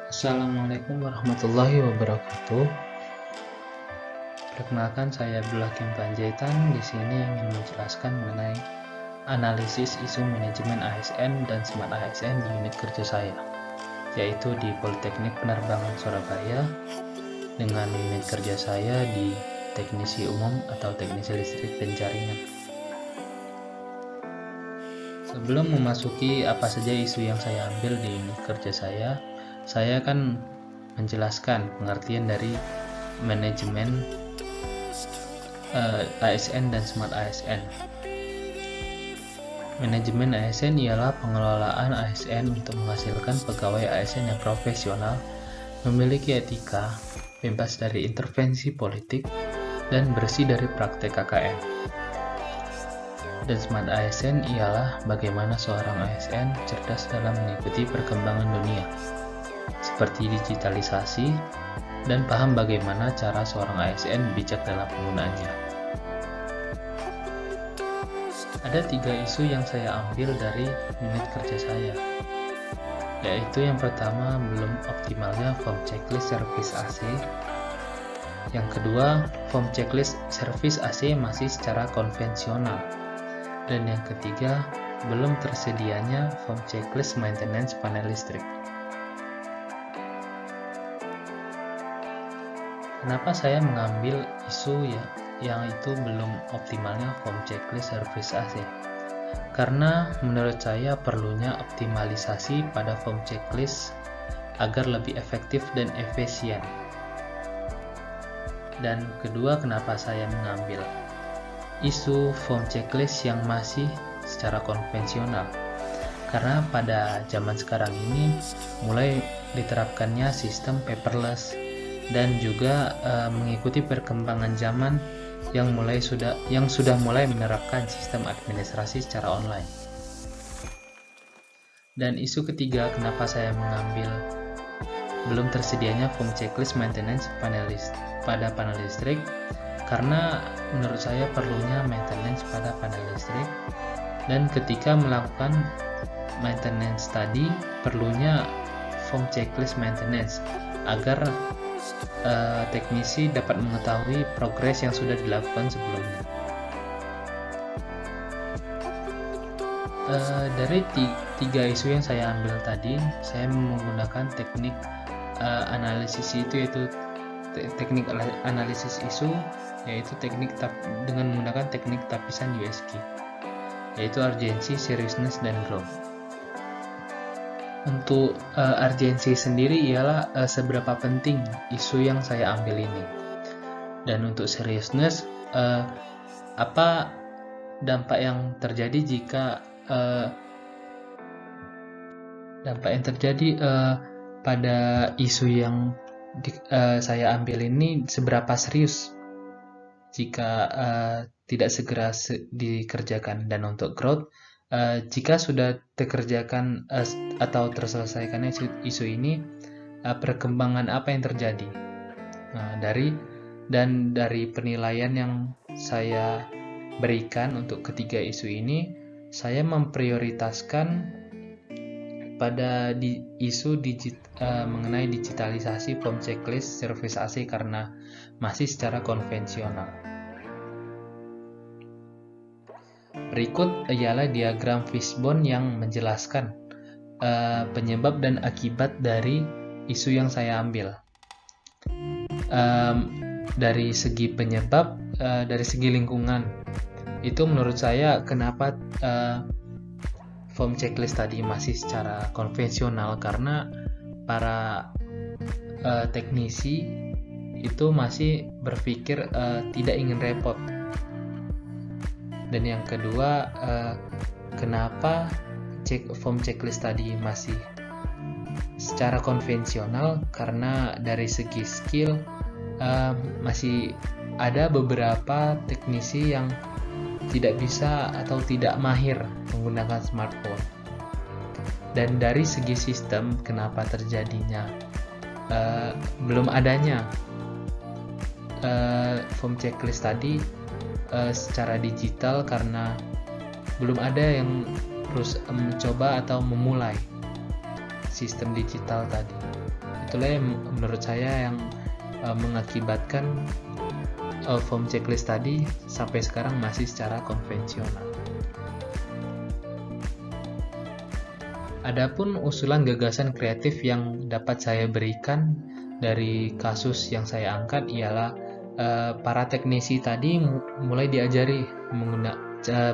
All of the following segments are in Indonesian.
Assalamualaikum warahmatullahi wabarakatuh. Perkenalkan, saya Abdullah Kim Panjaitan. Di sini ingin menjelaskan mengenai analisis isu manajemen ASN dan Smart ASN di unit kerja saya, yaitu di Politeknik Penerbangan Surabaya dengan unit kerja saya di Teknisi Umum atau Teknisi Listrik dan Jaringan. Sebelum memasuki apa saja isu yang saya ambil di unit kerja saya akan menjelaskan pengertian dari manajemen ASN dan Smart ASN. Manajemen ASN ialah pengelolaan ASN untuk menghasilkan pegawai ASN yang profesional, memiliki etika, bebas dari intervensi politik, dan bersih dari praktek KKN. Dan Smart ASN ialah bagaimana seorang ASN cerdas dalam mengikuti perkembangan dunia, seperti digitalisasi, dan paham bagaimana cara seorang ASN bijak dalam penggunaannya. Ada 3 isu yang saya ambil dari unit kerja saya, yaitu yang pertama, belum optimalnya form checklist service AC. Yang kedua, form checklist service AC masih secara konvensional. Dan yang ketiga, belum tersedianya form checklist maintenance panel listrik. Kenapa saya mengambil isu yang itu belum optimalnya form checklist service AC? Karena menurut saya perlunya optimalisasi pada form checklist agar lebih efektif dan efisien. Dan kedua, kenapa saya mengambil isu form checklist yang masih secara konvensional? Karena pada zaman sekarang ini mulai diterapkannya sistem paperless dan juga mengikuti perkembangan zaman yang sudah mulai menerapkan sistem administrasi secara online. Dan isu ketiga, kenapa saya mengambil belum tersedianya form checklist maintenance pada panel listrik, karena menurut saya perlunya maintenance pada panel listrik, dan ketika melakukan maintenance tadi perlunya form checklist maintenance agar teknisi dapat mengetahui progres yang sudah dilakukan sebelumnya. Dari 3 isu yang saya ambil tadi, saya menggunakan teknik analisis itu, yaitu teknik analisis isu, yaitu dengan menggunakan teknik tapisan USG, yaitu urgency, seriousness, dan growth. Untuk urgency sendiri ialah seberapa penting isu yang saya ambil ini. Dan untuk seriousness, apa dampak yang terjadi pada isu yang saya ambil ini, seberapa serius jika tidak segera dikerjakan. Dan untuk growth, jika sudah dikerjakan atau terselesaikan isu ini, perkembangan apa yang terjadi? Dari penilaian yang saya berikan untuk ketiga isu ini, saya memprioritaskan pada isu mengenai digitalisasi form checklist service AC karena masih secara konvensional. Berikut ialah diagram fishbone yang menjelaskan penyebab dan akibat dari isu yang saya ambil. Dari segi penyebab, dari segi lingkungan, itu menurut saya kenapa form checklist tadi masih secara konvensional, karena para teknisi itu masih berpikir tidak ingin repot. Dan yang kedua, kenapa form checklist tadi masih secara konvensional, karena dari segi skill masih ada beberapa teknisi yang tidak bisa atau tidak mahir menggunakan smartphone. Dan dari segi sistem, kenapa terjadinya belum adanya form checklist tadi secara digital, karena belum ada yang terus mencoba atau memulai sistem digital tadi. Itulah yang menurut saya yang mengakibatkan form checklist tadi sampai sekarang masih secara konvensional. Adapun usulan gagasan kreatif yang dapat saya berikan dari kasus yang saya angkat ialah para teknisi tadi mulai diajari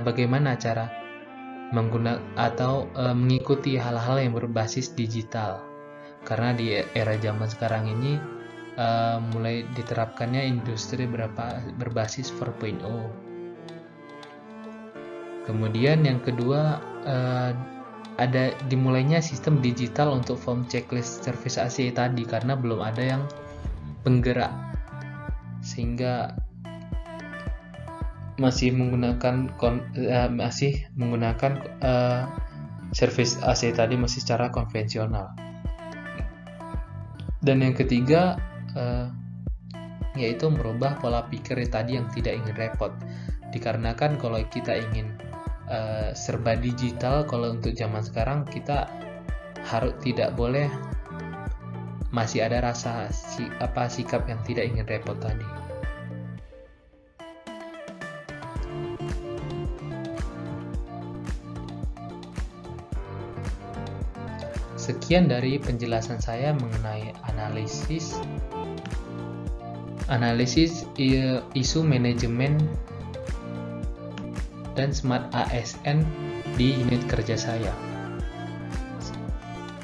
bagaimana cara menggunakan atau mengikuti hal-hal yang berbasis digital. Karena di era zaman sekarang ini mulai diterapkannya industri berbasis 4.0. Kemudian yang kedua, ada dimulainya sistem digital untuk form checklist service AC tadi karena belum ada yang penggerak, sehingga masih menggunakan service AC tadi masih secara konvensional. Dan yang ketiga yaitu merubah pola pikir tadi yang tidak ingin repot, dikarenakan kalau kita ingin serba digital, kalau untuk zaman sekarang kita harus tidak boleh masih ada rasa sikap yang tidak ingin repot tadi. Sekian dari penjelasan saya mengenai analisis isu manajemen dan smart ASN di unit kerja saya.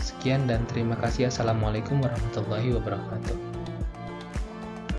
Sekian dan terima kasih. Assalamualaikum warahmatullahi wabarakatuh.